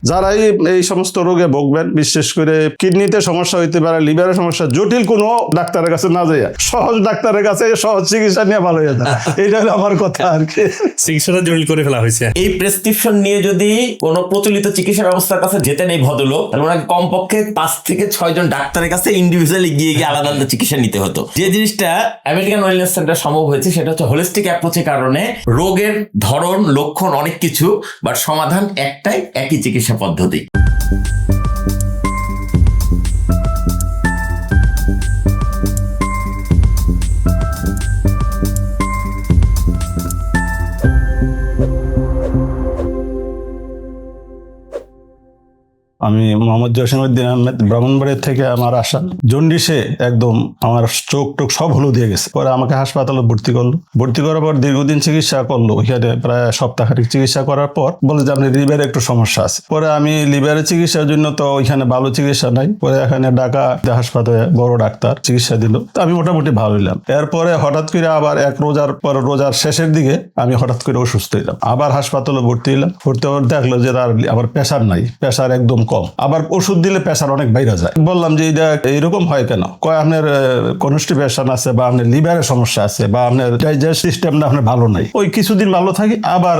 যারাই এই সমস্ত রোগে ভোগবেন, বিশেষ করে কিডনিতে সমস্যা হইতে পারে, লিভারের সমস্যা, জটিল কোনো ডাক্তারের কাছে না যাইয়া সহজ ডাক্তারের কাছে সহজ চিকিৎসা নিয়ে ভালো হয়ে যায়, এইটা হলো আমার কথা আর কি। চিকিৎসাটা জটিল করে ফেলা হয়েছে। এই প্রেসক্রিপশন নিয়ে যদি কোনো প্রচলিত চিকিৎসা ব্যবস্থার কাছে যেতেন এই ভদ্রলোক, তাহলে ওনাকে কমপক্ষে 5 থেকে 6 জন ডাক্তারের কাছে ইন্ডিভিজুয়ালি গিয়ে আলাদা আলাদা চিকিৎসা নিতে হতো। যে জিনিসটা আমেরিকান ওয়েলনেস সেন্টার সম্ভব হয়েছে সেটা হচ্ছে হোলিস্টিক অ্যাপ্রোচের কারণে রোগের ধরন, লক্ষণ অনেক কিছু, বাট সমাধান একটাই, একই চিকিৎসা পদ্ধতি। আমি মোহাম্মদ জসিমউদ্দিন আহমেদ, ব্রাহ্মণবাড়িয়া থেকে আমার আসা। জন্ডিসে একদম আমার চোখ টোক সব হলুদ হয়ে গেছে। পরে আমাকে হাসপাতালে ভর্তি করলো। ভর্তি করার পর দীর্ঘদিন চিকিৎসা করলো। ওইখানে প্রায় সপ্তাহখানিক চিকিৎসা করার পর বলে যে আপনার লিভারে একটু সমস্যা আছে। পরে আমি লিভারের চিকিৎসার জন্য তো ওইখানে ভালো চিকিৎসা নাই, পরে এখানে ঢাকা হাসপাতালে বড় ডাক্তার চিকিৎসা দিল। আমি মোটামুটি ভালো হইলাম। এরপরে হঠাৎ করে আবার এক রোজার পর, রোজার শেষের দিকে আমি হঠাৎ করে অসুস্থ হইলাম। আবার হাসপাতালে ভর্তি হইলাম। ভর্তি হওয়ার দেখলো যে তার আবার প্রেশার নাই, প্রেশার একদম কম। আবার ওষুধ দিলে প্রেশার অনেক বাইরে যায়। বললাম যে এটা এইরকম হয় কেন? কয় আপনার কনস্টিপেশন আছে, বা আপনার লিভারের সমস্যা আছে, বা আপনার ডাইজেস্ট সিস্টেমটা আপনার ভালো নাই। ওই কিছুদিন ভালো থাকি, আবার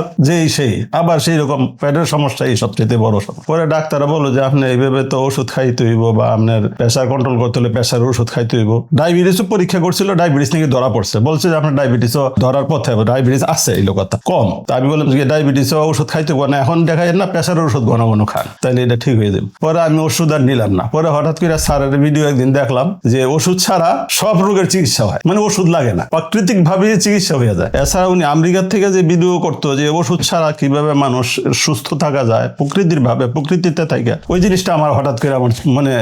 আবার সেই রকম পেটের সমস্যা, এই সবচেয়ে বড় সমস্যা। পরে ডাক্তাররা বললো যে আপনি এইভাবে তো ওষুধ খাইতে হইব, বা আপনার প্রেশার কন্ট্রোল করতে হলে প্রেশার ওষুধ খাইতে হইব। ডায়াবেটিসও পরীক্ষা করছিল, ডায়াবেটিস নাকি ধরা পড়ছে। বলছে যে আপনার ডায়াবেটিসও ধরার পথে, ডায়াবেটিস আছে, এই কথা কম। তা আমি বললাম যে ডায়াবেটিসও ওষুধ খাইতে না, এখন দেখা যায় না প্রেশারের ওষুধ ঘন ঘন খান, তাহলে এটা ঠিক হয়ে যাবে। পরে আমি ওষুধ আর নিলাম না। পরে হঠাৎ করে স্যারের ভিডিও একদিন দেখলাম যে ওষুধ ছাড়া সব রোগের চিকিৎসা হয়, মানে ওষুধ লাগে না, প্রাকৃতিক ভাবে চিকিৎসা হয়ে যায়। এছাড়া উনি আমেরিকার থেকে যে ভিডিও করতো যে ওষুধ ছাড়া কিভাবে মানুষ সুস্থ থাকা যায় প্রকৃতির ভাবে, প্রকৃতিতে থাকে, ওই জিনিসটা আমার হঠাৎ করে আমার মনে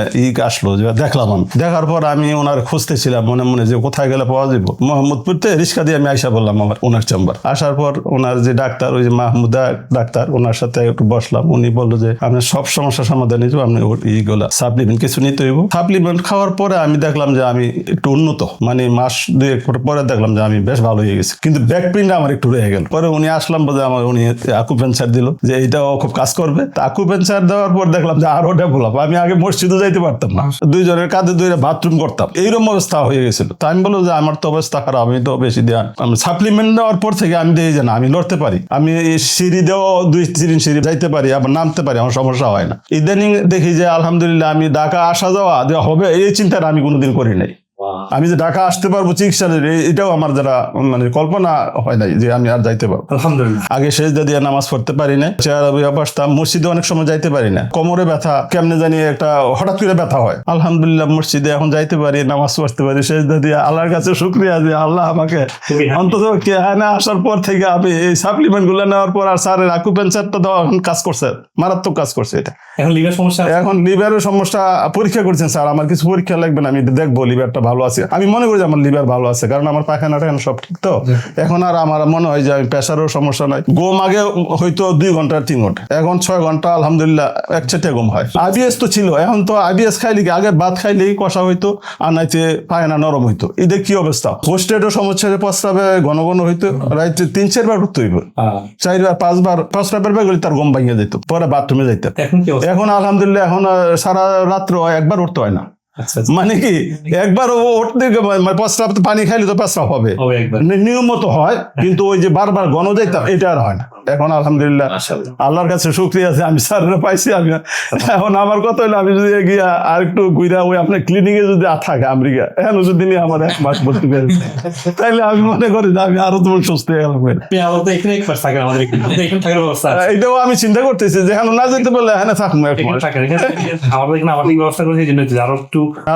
আসলো, যে দেখলাম। আমি দেখার পর আমি ওনার খুঁজতেছিলাম মনে মনে যে কোথায় গেলে পাওয়া যাবে। মোহাম্মদপুরতে রিক্সা দিয়ে আমি আইসা বললাম আমার ওনার চেম্বার। আসার পর ওনার যে ডাক্তার, ওই যে মাহমুদা ডাক্তার, ওনার সাথে একটু বসলাম। উনি বললো যে আপনার সব সমস্যার সমাধান হিসেবে আপনি এইগুলা সাপ্লিমেন্ট কিছু নিতে হইব। সাপ্লিমেন্ট খাওয়ার পরে আমি দেখলাম যে আমি একটু উন্নত, মানে মাস 2 পরে দেখলাম যে আমি বেশ ভালো হয়ে গেছি, কিন্তু ব্যাক পেইনটা আমার একটু রয়ে গেল। পরে উনি আসলাম বলে আমার উনি আকুপেঞ্চার দিল, যে এইটাও খুব কাজ করবে। আকুপেঞ্চার দেওয়ার পর দেখলাম যে আরো ডেভেলপ। আমি আগে মসজিদে যাইতে পারতাম না, দুইজনের কাঁধে দুইটা বাথরুম করতাম, এইরকম অবস্থা হয়ে গেছিল। তা আমি বলবো যে আমার তো অবস্থা খারাপ, আমি তো বেশি দেওয়া সাপ্লিমেন্ট দেওয়ার পর থেকে আমি দেখি যে না, আমি লড়তে পারি, আমি সিঁড়ি দেওয়া 2-3 সিঁড়ি যাইতে পারি, আবার নামতে পারি, আমার সমস্যা হয় না। ইদানিং দেখি যে আলহামদুলিল্লাহ আমি ঢাকা আসা যাওয়া হবে, এই চিন্তাটা আমি কোনোদিন করি নাই। আমি যে ঢাকা আসতে পারবো চিকিৎসা, এটাও আমার যারা মানে কল্পনা হয় নাই যে আমি আর যাইতে পারবো। আলহামদুলিল্লাহ। আগে সেজদা দিয়ে নামাজ পড়তে পারি না, চেহারা বসতাম, মসজিদে অনেক সময় যাইতে পারি না, কোমরে ব্যথা কেমনে জানি একটা হঠাৎ করে ব্যথা হয়। আলহামদুলিল্লাহ মসজিদে এখন যাইতে পারি, নামাজ পড়তে পারি, সেজদা দিয়ে। আল্লাহর কাছে শুকরিয়া যে আল্লাহ আমাকে অন্তত এখানে আসার পর থেকে আমি এই সাপ্লিমেন্ট গুলো নেওয়ার পর আর স্যারের আকুপেঞ্চারটা দেওয়া কাজ করছে, মারাত্মক কাজ করছে। এটা এখন লিভার সমস্যা, এখন লিভারের সমস্যা পরীক্ষা করছেন স্যার, আমার কিছু পরীক্ষা লাগবে না, আমি দেখবো লিভারটা ভালো আছে। আমি মনে করি যে আমার লিভার ভালো আছে, কারণ আমার পায়খানাটা সব ঠিক। তো এখন আর আমার মনে হয় যে আমি প্রেশারের সমস্যা নাই। ঘুম আগে হয়তো 2 ঘন্টা 3 ঘন্টা, এখন 6 ঘন্টা আলহামদুলিল্লাহ একচেটে ঘুম হয়। আইবিএস তো ছিল, এখন তো আইবিএস খাইলে কি আগে ভাত খাইলেই কষা হইতো, আর নাইতে পায়খানা নরম হইতো। এদের কি অবস্থা? হোস্টেডও সমস্যা, প্রস্রাবে ঘন ঘন হইতো, রাইতে 3-4 বার করতে হইব, 4 বার 5 বার প্রস্রাবের বের গেলে তার ঘুম ভাঙিয়ে যেত, পরে বাথরুমে যাইতাম। এখন আলহামদুলিল্লাহ এখন সারা রাত্র একবার উঠতে হয় না। মানে কি একবার উঠতে প্রস্রাব, পানি খাইলে তো প্রস্রাব হবে, নিয়মিত হয়, কিন্তু ওই যে বারবার ঘন যাইতাম এটা আর হয় না। এখন আলহামদুলিল্লাহ আল্লাহর কাছে শুকরিয়া আছে, আমি স্যারেরা পাইছি। আমি এখন আমার কথা হইলে আমি যদি গিয়া আর একটু ঘুরা ওই আপনার ক্লিনিকে যদি থাকে আমেরিকা, এখন যদি আমার 1 মাস ভর্তি করে তাইলে আমি মনে করি যে আমি আরো তোমার সুস্থ হয়ে গেলাম। এটাও আমি চিন্তা করতেছি যে এখন না যেতে পারলে এখানে থাকবো 1 মাস।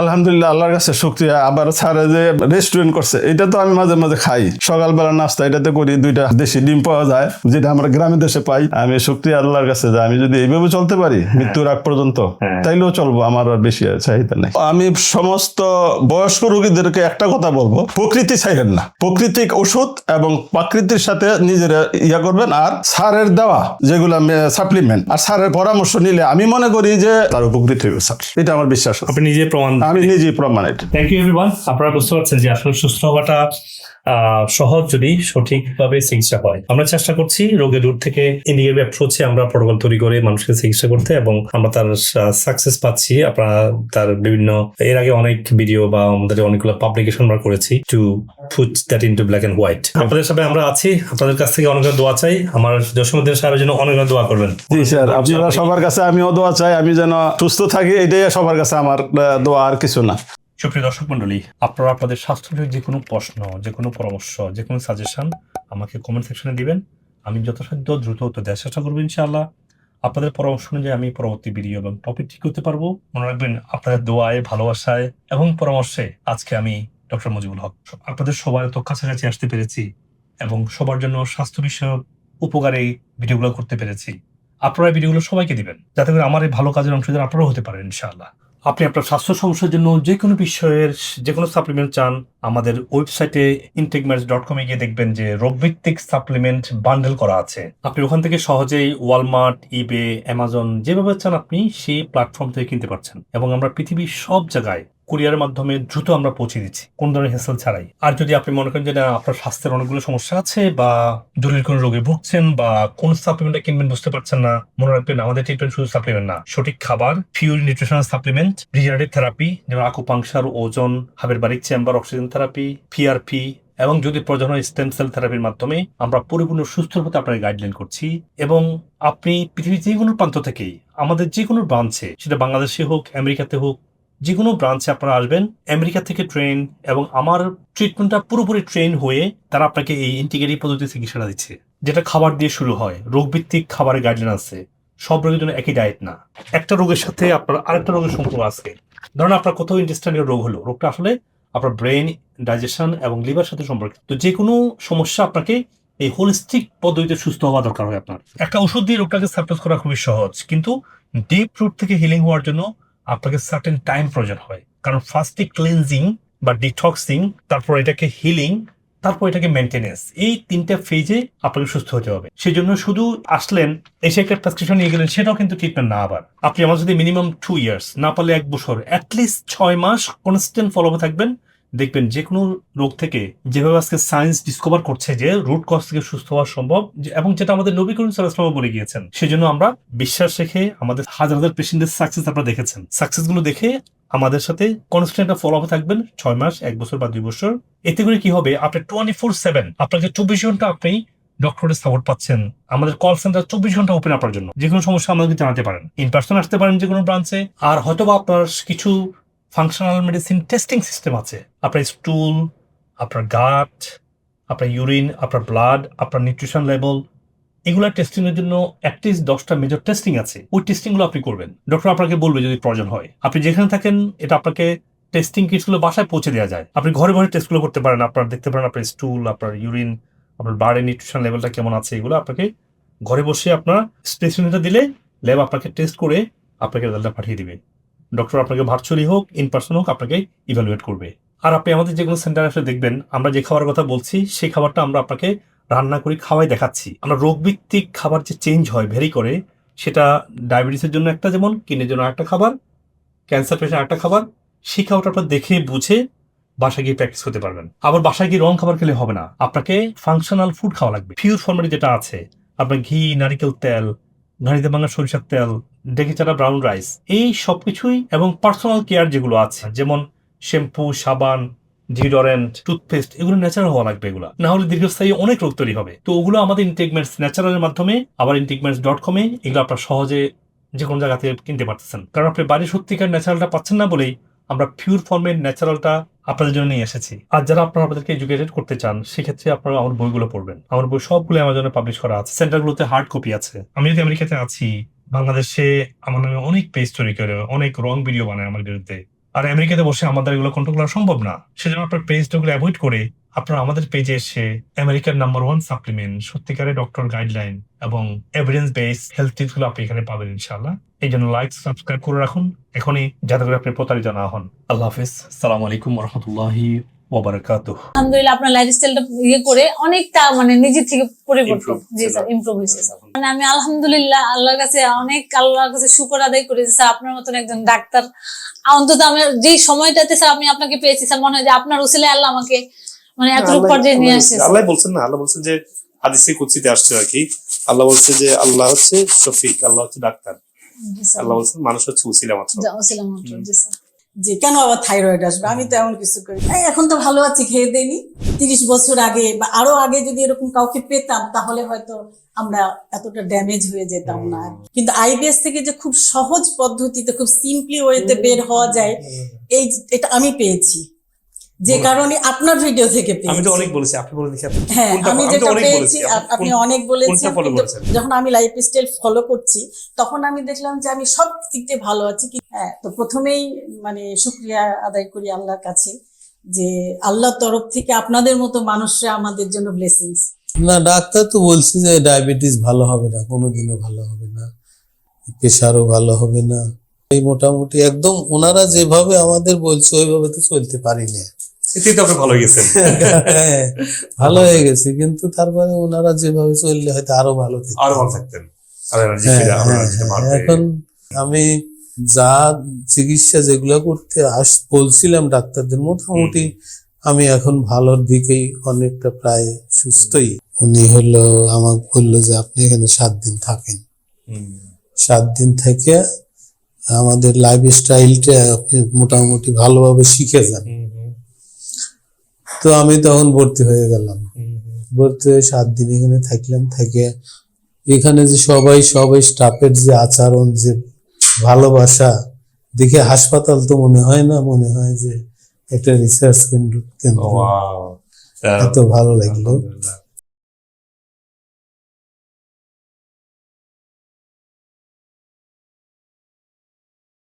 আলহামদুলিল্লাহ আল্লাহর কাছে শুকরিয়া। আবার স্যারে যে রেস্টুরেন্ট করছে, এটা তো আমি মাঝে মাঝে খাই, সকালবেলা নাস্তা এটাতে করি, 2টা দেশি ডিম পাওয়া যায়, যেটা আমরা গ্রামের দেশে পাই। আমি শুকরিয়া আল্লাহর কাছে যে আমি যদি এইভাবে চলতে পারি মৃত্যুর আগ পর্যন্ত, তাইলেও চলবো, আমার আর বেশি চাহিদা নেই। আমি সমস্ত বয়স্ক রোগীদেরকে একটা কথা বলবো, প্রকৃতি ছাইরেন না, প্রাকৃতিক ওষুধ এবং প্রকৃতির সাথে নিজেরা ইয়া করবেন। আর স্যারের দেওয়া যেগুলো সাপ্লিমেন্ট আর স্যারের পরামর্শ নিলে আমি মনে করি যে তার উপকৃত হইবে স্যার, এটা আমার বিশ্বাস। আপনি নিজে প্রমাণ, আমি নিজেই প্রমাণ। Thank you everyone. আপনারা বুঝতে পারছেন যে আসলে সুস্থ হওয়াটা সহজ যদি সঠিকভাবে চিকিৎসা হয়। আমরা চেষ্টা করছি রোগের দূর থেকে ইন্ডিয়ার অ্যাপ্রোচে আমরা প্রোটোকল তৈরি করে মানুষকে চিকিৎসা করতে, এবং আমরা তার সাকসেস পাচ্ছি। আপনারা তার বিভিন্ন এর আগে অনেক ভিডিও বা আমাদের অনেকগুলো পাবলিকেশন আমরা করেছি to put that into black and white. আপনাদের সাথে আমরা আছি, আপনাদের কাছ থেকে অনেক দোয়া চাই। আমার জসীমউদ্দিন সাহেবের জন্য অনেক দোয়া করবেন। জি স্যার, আপনারা সবার কাছে আমিও দোয়া চাই, আমি যেন সুস্থ থাকি, এটাই সবার কাছে আমার দোয়া, আর কিছু না। সুপ্রিয় দর্শক মন্ডলী, আপনারা আপনাদের স্বাস্থ্য যে কোনো প্রশ্ন, যে কোনো পরামর্শ, যে কোনো সাজেশন আমাকে কমেন্ট সেকশনে দিবেন। আমি যথাসাধ্য দ্রুত উত্তর দেওয়ার চেষ্টা করবো ইনশাআল্লাহ। আপনাদের পরামর্শ অনুযায়ী আমি পরবর্তী ভিডিও এবং টপিক ঠিক করতে পারবো। মনে রাখবেন, আপনাদের দোয়ায়, ভালোবাসায় এবং পরামর্শে আজকে আমি ডক্টর মুজিবুল হক আপনাদের সবার তো কাছাকাছি আসতে পেরেছি এবং সবার জন্য স্বাস্থ্য বিষয়ক উপকারী ভিডিওগুলো করতে পেরেছি। আপনারা এই ভিডিওগুলো সবাইকে দিবেন, যাতে করে আমার এই ভালো কাজের অংশীদার আপনারাও হতে পারেন ইনশাআল্লাহ। আপনি আপনার স্বাস্থ্য সমস্যার জন্য যে কোনো বিষয়ের যে কোনো সাপ্লিমেন্ট চান, আমাদের ওয়েবসাইটে integmeds.com গিয়ে দেখবেন যে রোগভিত্তিক সাপ্লিমেন্ট বান্ডেল করা আছে। আপনি ওখান থেকে সহজেই ওয়ালমার্ট, ইবে, অ্যামাজন যেভাবে চান আপনি সেই প্ল্যাটফর্ম থেকে কিনতে পারছেন, এবং আমরা পৃথিবীর সব জায়গায় কুরিয়ারের মাধ্যমে দ্রুত আমরা পৌঁছে দিচ্ছি, কোন ধরনের হেসেল ছাড়াই। আর যদি আপনি মনে করেন যে না, আপনার স্বাস্থ্যের অনেকগুলো সমস্যা আছে বা জরুরি কোনো রোগে ভুগছেন বা কোন সাপ্লিমেন্টটা কিনবেন বুঝতে পারছেন না, মনে রাখবেন আমাদের ট্রিটমেন্ট শুধু সাপ্লিমেন্ট না, সঠিক খাবার, pure nutritional supplement, regenerative therapy যেমন আকুপাংশার, ওজন, hyperbaric chamber, oxygen therapy, PRP, এবং যদি প্রয়োজন হয় স্টেম সেল থেরাপির মাধ্যমে আমরা পরিপূর্ণ সুস্থ হতে আপনাকে গাইডলাইন করছি। এবং আপনি পৃথিবীর যে কোনো প্রান্ত থেকেই আমাদের যে কোনো ব্রাঞ্চে, সেটা বাংলাদেশে হোক, আমেরিকাতে হোক, যে কোনো ব্রাঞ্চে আপনারা আসবেন, আমেরিকা থেকে ট্রেন এবং আমার ট্রিটমেন্টটা পুরোপুরি ট্রেন হয়ে তারা আপনাকে এই ইন্টিগ্রেটিভ পদ্ধতি চিকিৎসাটা দিচ্ছে, যেটা খাবার দিয়ে শুরু হয়। রোগভিত্তিক খাবারের গাইডলাইন আছে, সব রোগের জন্য একই ডায়েট না, একটা রোগের সাথে আপনার আরেকটা রোগের সম্পর্ক আছে। ধরুন আপনার কোথাও ইন্টেস্টাইনাল রোগ হলো, রোগটা আসলে আপনার ব্রেন, ডাইজেশন এবং লিভার সাথে সম্পর্কিত। তো যে কোনো সমস্যা আপনাকে এই হোলিস্টিক পদ্ধতিতে সুস্থ হওয়া দরকার হয়। আপনার একটা ওষুধ দিয়ে রোগটাকে সাপ্রেস করা খুবই সহজ, কিন্তু ডিপ রুট থেকে হিলিং হওয়ার জন্য আপনাকে সার্টেন টাইম প্রয়োজন হয়। কারণ ফার্স্টে ক্লিনজিং বা ডিটক্সিং, তারপর এটাকে হিলিং, তারপর এটাকে মেনটেনেন্স, এই তিনটা ফেজে আপনাকে সুস্থ হতে হবে। সেই জন্য শুধু আসলেন, এসে একটা প্রেসক্রিপশন নিয়ে গেলেন, সেটাও কিন্তু ট্রিটমেন্ট না। আবার আপনি আমার যদি মিনিমাম 2 years, না পারলে 1 বছর, অ্যাটলিস্ট 6 মাস কনস্ট্যান্ট ফলো থাকবেন, দেখবেন যে কোনো রোগ থেকে, যেভাবে আজকে সায়েন্স ডিসকভার করছে যে রুট কজ থেকে সুস্থ হওয়া সম্ভব, এবং যেটা আমাদের নবী করিম সাল্লাল্লাহু আলাইহি ওয়াসাল্লাম বলে গিয়েছেন। সেজন্য আমরা বিশ্বাস রেখে, আমাদের হাজার হাজার পেশেন্টের সাকসেস আপনারা দেখেছেন, সাকসেস গুলো দেখে আমাদের সাথে কনস্ট্যান্ট ফলো আপ থাকবেন 6 মাস, 1 বছর বা 2 বছর। এতে করে কি হবে, আপনি 24/7 আপনাকে 24 ঘন্টা আপনি ডক্টরের সাপোর্ট পাচ্ছেন। আমাদের কল সেন্টার 24 ঘন্টা ওপেন আপনার জন্য। যে কোনো সমস্যা আমাদেরকে জানাতে পারেন, ইন পার্সন আসতে পারেন যে কোনো ব্রাঞ্চে। আর হয়তো বা আপনার কিছু ফাংশনাল মেডিসিন টেস্টিং সিস্টেম আছে, আপনার স্টুল, আপনার গাট, আপনার ইউরিন, আপনার ব্লাড, আপনার নিউট্রিশন লেভেল, এগুলো টেস্টিং এর জন্য অ্যাটলিস্ট 10টা মেজর টেস্টিং আছে। ওই টেস্টিং গুলো আপনি করবেন, ডক্টর আপনাকে বলবে যদি প্রয়োজন হয়। আপনি যেখানে থাকেন, এটা আপনাকে টেস্টিং কিটস গুলো বাসায় পৌঁছে দেওয়া যায়। আপনি ঘরে ঘরে টেস্ট গুলো করতে পারেন, আপনার দেখতে পারেন আপনার স্টুল, আপনার ইউরিন, আপনার ব্লাডের নিউট্রিশন লেভেলটা কেমন আছে। এগুলো আপনাকে ঘরে বসে আপনার স্পেসিমেনটা দিলে ল্যাব আপনাকে টেস্ট করে আপনাকে রেজাল্টটা পাঠিয়ে দিবে। ডক্টর আপনাকে ভার্চুয়ালি হোক, ইন পার্সন হোক, আপনাকে ইভ্যালুয়েট করবে। আর আপনি আমাদের যে কোনো সেন্টারে এসে দেখবেন, আমরা যে খাবারের কথা বলছি সেই খাবারটা আমরা আপনাকে রান্না করে খাওয়াই দেখাচ্ছি। আমরা রোগভিত্তিক খাবার যে চেঞ্জ হয়, ভেরি করে, সেটা ডায়াবেটিসের জন্য একটা, যেমন কিডনির জন্য একটা খাবার, ক্যান্সার পেশেন্ট একটা খাবার, সেই খাবারটা আপনার দেখে বুঝে বাসায় গিয়ে প্র্যাকটিস করতে পারবেন। আবার বাসায় গিয়ে রং খাবার খেলে হবে না, আপনাকে ফাংশনাল ফুড খাওয়া লাগবে। পিওর ফর্মেটে যেটা আছে, আপনার ঘি, নারিকেল তেল, ঘানিতে ভাঙা সরিষার তেল, ডেকে চাটা ব্রাউন রাইস, এই সবকিছুই, এবং পার্সোনাল কেয়ার যেগুলো আছে, যেমন শ্যাম্পু, সাবান, ডিওডোরেন্ট, টুথপেস্ট, এগুলো ন্যাচারাল হওয়া লাগবে। এগুলো না হলে দীর্ঘস্থায়ী অনেক রোগ তৈরি হবে। তো ওগুলো আমাদের ইন্টিগমেন্টস ন্যাচারালের মাধ্যমে, আবার integments.com এগুলো আপনার সহজে যে কোনো জায়গা থেকে কিনতে পারতেছেন। কারণ আপনি বাড়ির সত্যিকার ন্যাচারালটা পাচ্ছেন না বলেই আমরা পিওর ফর্মের ন্যাচারালটা আপনাদের জন্য নিয়ে এসেছি। আর যারা আপনারা আমাদেরকে এডুকেটেড করতে চান, সেক্ষেত্রে আপনারা আমার বইগুলো পড়বেন। আমার বই সবগুলো অ্যামাজনে পাবলিশ করা আছে, সেন্টারগুলোতে হার্ড কপি আছে। আমি যদি আমেরিকাতে আছি, বাংলাদেশে আমার নামে অনেক পেজ তৈরি করে অনেক রং ভিডিও বানায় আমার বিরুদ্ধে, আর আমেরিকাতে বসে আমাদের এগুলো কন্ট্রোল করা সম্ভব না। সেজন্য আপনার পেজগুলো অ্যাভয়েড করে আপনারা আমাদের পেজে এসে আমেরিকার নাম্বার 1 সাপ্লিমেন্ট, সত্যিকারের ডক্টর গাইডলাইন এবং এভিডেন্স বেস হেলথ টিপস গুলো আপনি এখানে পাবেন ইনশাআল্লাহ। এই জন্য লাইক, সাবস্ক্রাইব করে রাখুন এখনই, যাতে করে আপনি প্রতারিত না হন। আল্লাহ হাফেজ, আসসালামু আলাইকুম ওয়া রাহমাতুল্লাহি ওয়া বারাকাতুহু। আলহামদুলিল্লাহ, আপনার লাইফস্টাইলটা করে অনেকটা নিজে থেকে পরিবর্তন, জি স্যার, ইমপ্রুভ হয়েছে স্যার। আমি আলহামদুলিল্লাহ আল্লাহর কাছে শুকর আদায় করি স্যার, আপনার মতন একজন ডাক্তার। অন্তত আমি যেই সময়টাতে স্যার আমি আপনাকে পেয়েছি স্যার, মনে হয় যে আপনার উসিলায় আল্লাহ আমাকে মানে এতটুকু পর্যায়ে নিয়ে আসছে। আল্লাহ বলছেন না, আল্লাহ বলছেন যে হাদিসে কুদসিতে আসছে আর কি, আল্লাহ বলছে যে আল্লাহ হচ্ছে শফিক, আল্লাহ হচ্ছে ডাক্তার, জি স্যার, আল্লাহ বলছেন মানুষ হচ্ছে উসিলা মাত্র। ছিলাম মাত্র। জি স্যার। যে কেন আবার থাইরয়েড আসবে, আমি তো এমন কিছু করি এই এখন তো ভালো আছি, খেয়ে দেয়নি। 30 বছর আগে বা আরো আগে যদি এরকম কাউকে পেতাম তাহলে হয়তো আমরা এতটা ড্যামেজ হয়ে যেতাম না। কিন্তু আইবিএস থেকে যে খুব সহজ পদ্ধতিতে খুব সিম্পলি ওয়েতে বের হওয়া যায়, এটা আমি পেয়েছি, যে কারণে আপনার ভিডিও থেকে পেয়েছি। আমি তো অনেক বলেছি, আপনি বলে দেখি আপনি হ্যাঁ, কোনটা, আমি তো যেটা অনেক পেয়েছি বলেছি, আপনি অনেক বলেছেন, কোনটা follow কিন্তু করেছেন? যখন আমি লাইফস্টাইল ফলো করছি তখন আমি দেখলাম যে আমি সব দিক দিয়ে ভালো আছি। হ্যাঁ, তো প্রথমেই মানে শুকরিয়া আদায় করি আল্লাহর কাছে যে আল্লাহর তরফ থেকে আপনাদের মতো মানুষরা আমাদের জন্য ব্লেসিংস। না, ডাক্তার তো বলছে যে ডায়াবেটিস ভালো হবে না, কোনোদিনও ভালো হবে না, প্রেশারও ভালো হবে না। এই মোটামুটি একদম ওনারা যেভাবে আমাদের বলছে ওইভাবে তো চলতে পারি না। এতেই তো আপনি ভালো গেছেন। হ্যাঁ, ভালো হয়ে গেছে, কিন্তু তারপরে ওনারা যেভাবে চললে হয়তো আরো ভালো থাকতো। আরো ভালো থাকতেন। এখন আমি যা চিকিৎসা যেগুলো করতে বলছিলাম ডাক্তারদের, মোটামুটি আমি এখন ভালোর দিকেই, অনেকটা প্রায় সুস্থই। উনি হলো আমাকে বললো যে আপনি এখানে 7 দিন থাকেন, 7 দিন থেকে আমাদের লাইফ স্টাইলটা আপনি মোটামুটি ভালোভাবে শিখে যান। তো আমি তখন ভর্তি হয়ে গেলাম, ভর্তি হয়ে 7 দিন এখানে থাকলাম। থেকে এখানে যে সবাই স্টাফের যে আচরণ, যে ভালোবাসা দেখে হাসপাতাল তো মনে হয় না, মনে হয় যে একটা রিসার্চ কেন্দ্র। এত ভালো লাগলো।